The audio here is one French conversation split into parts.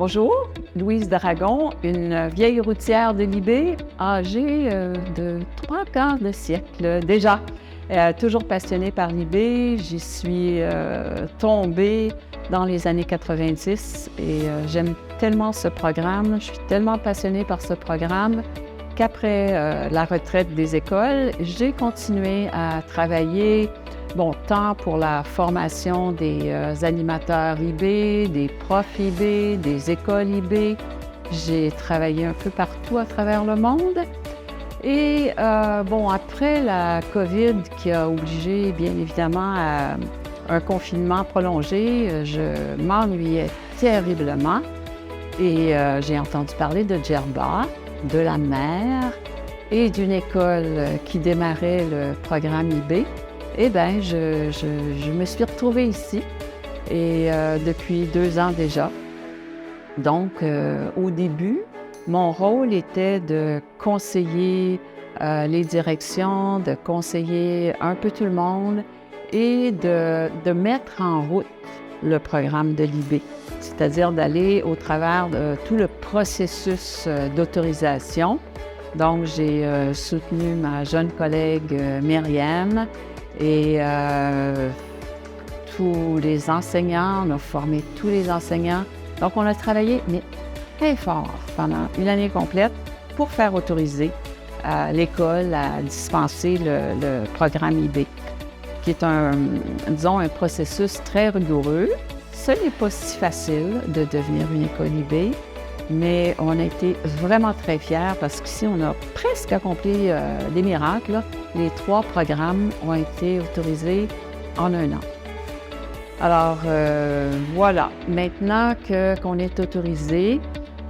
Bonjour, Louise Dragon, une vieille routière de Libé, âgée de 3/4 de siècle déjà. Toujours passionnée par Libé, j'y suis tombée dans les années 90 et j'aime tellement ce programme, je suis tellement passionnée par ce programme qu'après la retraite des écoles, j'ai continué à travailler, tant pour la formation des animateurs IB, des profs IB, des écoles IB. J'ai travaillé un peu partout à travers le monde. Et après la COVID qui a obligé bien évidemment à un confinement prolongé, je m'ennuyais terriblement. Et j'ai entendu parler de Djerba, de la mer et d'une école qui démarrait le programme IB. Eh bien, je me suis retrouvée ici et depuis 2 ans déjà. Donc, au début, mon rôle était de conseiller les directions, de conseiller un peu tout le monde et de mettre en route le programme de l'IB, c'est-à-dire d'aller au travers de tout le processus d'autorisation. Donc, j'ai soutenu ma jeune collègue Myriam et tous les enseignants, on a formé tous les enseignants. Donc, on a travaillé, mais très fort pendant une année complète pour faire autoriser l'école à dispenser le programme IB, qui est un processus très rigoureux. Ce n'est pas si facile de devenir une école IB, mais on a été vraiment très fiers parce qu'ici, on a presque accompli des miracles, là. Les 3 programmes ont été autorisés en 1 an. Alors, voilà. Maintenant qu'on est autorisé,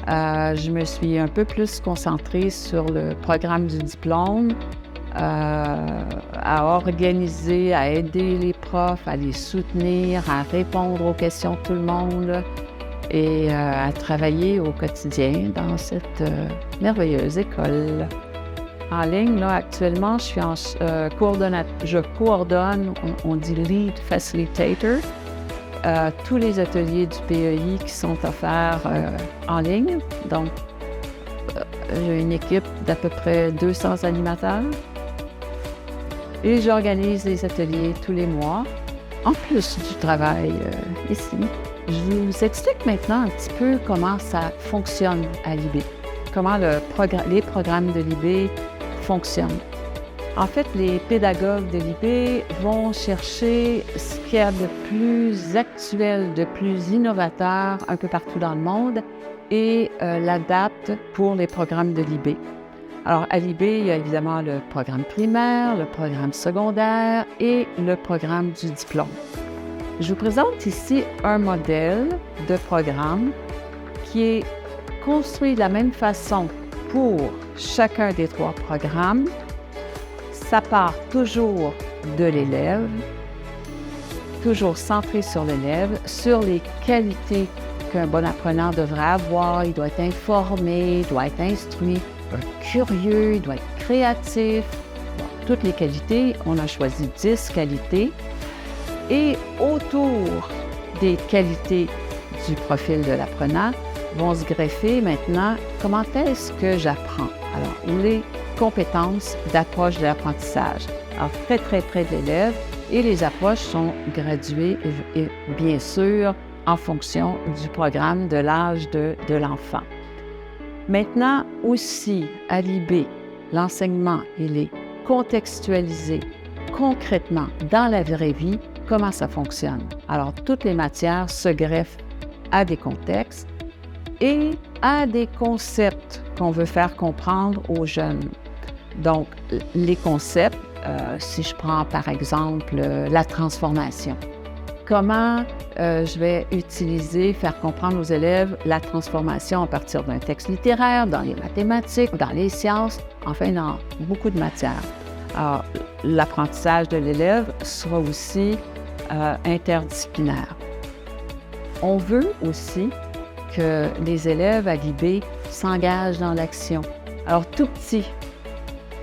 je me suis un peu plus concentrée sur le programme du diplôme, à organiser, à aider les profs, à les soutenir, à répondre aux questions de tout le monde et à travailler au quotidien dans cette merveilleuse école. En ligne, là, actuellement, je coordonne, on dit Lead Facilitator, tous les ateliers du PEI qui sont offerts en ligne. Donc, j'ai une équipe d'à peu près 200 animateurs et j'organise les ateliers tous les mois, en plus du travail ici. Je vous explique maintenant un petit peu comment ça fonctionne à l'IB, comment les programmes de l'IB fonctionnent. En fait, les pédagogues de l'IB vont chercher ce qu'il y a de plus actuel, de plus innovateur un peu partout dans le monde et l'adaptent pour les programmes de l'IB. Alors, à l'IB, il y a évidemment le programme primaire, le programme secondaire et le programme du diplôme. Je vous présente ici un modèle de programme qui est construit de la même façon pour chacun des 3 programmes. Ça part toujours de l'élève, toujours centré sur l'élève, sur les qualités qu'un bon apprenant devrait avoir. Il doit être informé, il doit être instruit, il doit être curieux, il doit être créatif. Toutes les qualités, on a choisi 10 qualités. Et autour des qualités du profil de l'apprenant vont se greffer maintenant comment est-ce que j'apprends. Alors, les compétences d'approche de l'apprentissage. Alors, très, très près de l'élève et les approches sont graduées et bien sûr en fonction du programme, de l'âge de l'enfant. Maintenant aussi, à l'IB, l'enseignement, il est contextualisé concrètement dans la vraie vie, comment ça fonctionne. Alors, toutes les matières se greffent à des contextes et à des concepts qu'on veut faire comprendre aux jeunes. Donc, les concepts, si je prends par exemple la transformation, comment je vais faire comprendre aux élèves la transformation à partir d'un texte littéraire, dans les mathématiques, dans les sciences, enfin dans beaucoup de matières. Alors, l'apprentissage de l'élève sera aussi interdisciplinaire. On veut aussi que les élèves à l'IB s'engagent dans l'action. Alors, tout petit,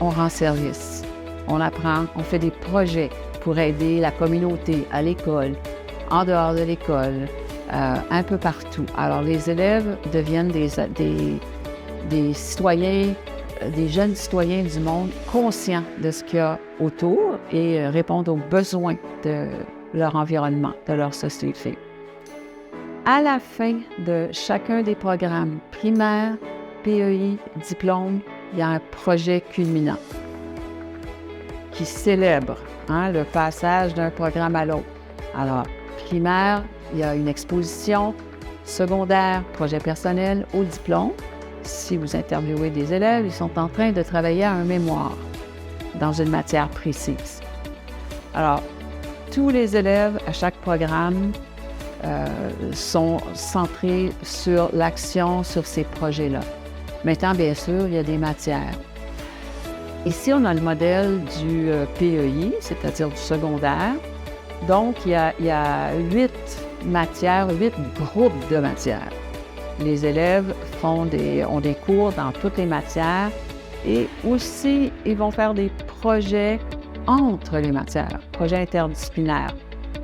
on rend service. On apprend, on fait des projets pour aider la communauté à l'école, en dehors de l'école, un peu partout. Alors, les élèves deviennent des citoyens, des jeunes citoyens du monde conscients de ce qu'il y a autour et répondent aux besoins de leur environnement, de leur société. À la fin de chacun des programmes primaires, PEI, diplôme, il y a un projet culminant qui célèbre le passage d'un programme à l'autre. Alors, primaire, il y a une exposition. Secondaire, projet personnel. Au diplôme, si vous interviewez des élèves, ils sont en train de travailler à un mémoire dans une matière précise. Alors, tous les élèves à chaque programme sont centrés sur l'action, sur ces projets-là. Maintenant, bien sûr, il y a des matières. Ici, on a le modèle du PEI, c'est-à-dire du secondaire. Donc, il y a 8 matières, 8 groupes de matières. Les élèves ont des cours dans toutes les matières et aussi, ils vont faire des projets entre les matières, projets interdisciplinaires.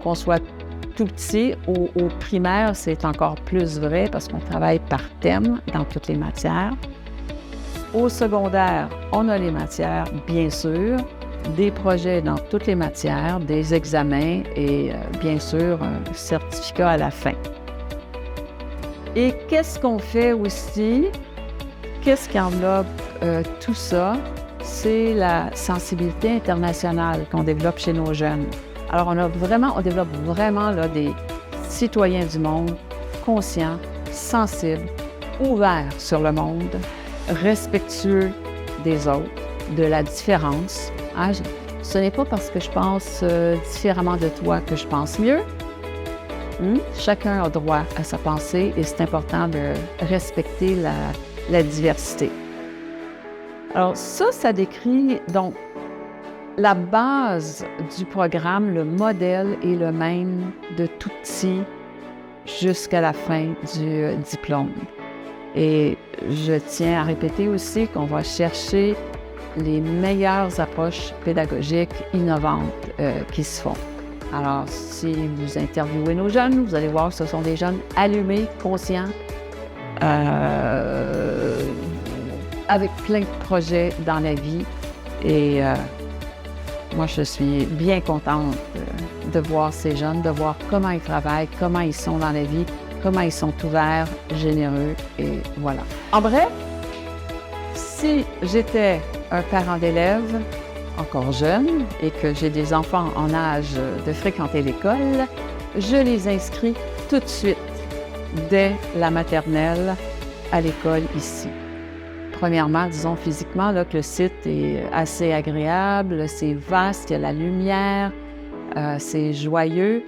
Qu'on soit tout petit, au primaire, c'est encore plus vrai parce qu'on travaille par thème dans toutes les matières. Au secondaire, on a les matières, bien sûr, des projets dans toutes les matières, des examens et bien sûr, un certificat à la fin. Et qu'est-ce qu'on fait aussi? Qu'est-ce qui enveloppe tout ça? C'est la sensibilité internationale qu'on développe chez nos jeunes. Alors, on développe vraiment là, des citoyens du monde conscients, sensibles, ouverts sur le monde, respectueux des autres, de la différence. Ce n'est pas parce que je pense différemment de toi que je pense mieux. Chacun a droit à sa pensée et c'est important de respecter la diversité. Alors ça décrit donc la base du programme, le modèle est le même de tout petit jusqu'à la fin du diplôme. Et je tiens à répéter aussi qu'on va chercher les meilleures approches pédagogiques innovantes qui se font. Alors, si vous interviewez nos jeunes, vous allez voir que ce sont des jeunes allumés, conscients, avec plein de projets dans la vie. Et moi, je suis bien contente de voir ces jeunes, de voir comment ils travaillent, comment ils sont dans la vie, comment ils sont ouverts, généreux, et voilà. En bref, si j'étais un parent d'élève encore jeune et que j'ai des enfants en âge de fréquenter l'école, je les inscris tout de suite, dès la maternelle, à l'école ici. Premièrement, disons physiquement là, que le site est assez agréable, c'est vaste, il y a la lumière, c'est joyeux,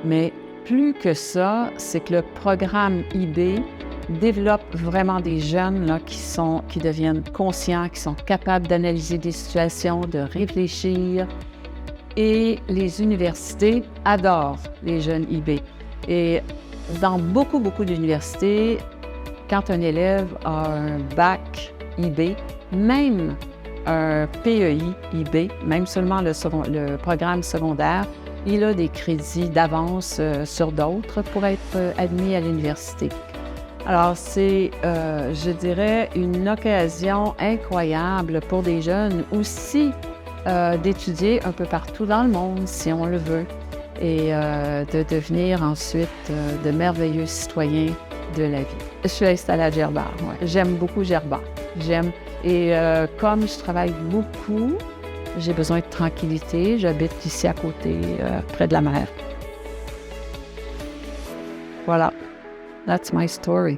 mais plus que ça, c'est que le programme IB développe vraiment des jeunes là, qui deviennent conscients, qui sont capables d'analyser des situations, de réfléchir. Et les universités adorent les jeunes IB. Et dans beaucoup d'universités, quand un élève a un bac IB, même un PEI IB, même seulement le programme secondaire, il a des crédits d'avance sur d'autres pour être admis à l'université. Alors, c'est, je dirais, une occasion incroyable pour des jeunes aussi d'étudier un peu partout dans le monde, si on le veut, et de devenir ensuite de merveilleux citoyens de la vie. Je suis installée à Djerba, ouais. J'aime beaucoup Djerba. Et comme je travaille beaucoup, j'ai besoin de tranquillité. J'habite ici à côté, près de la mer. Voilà. That's my story.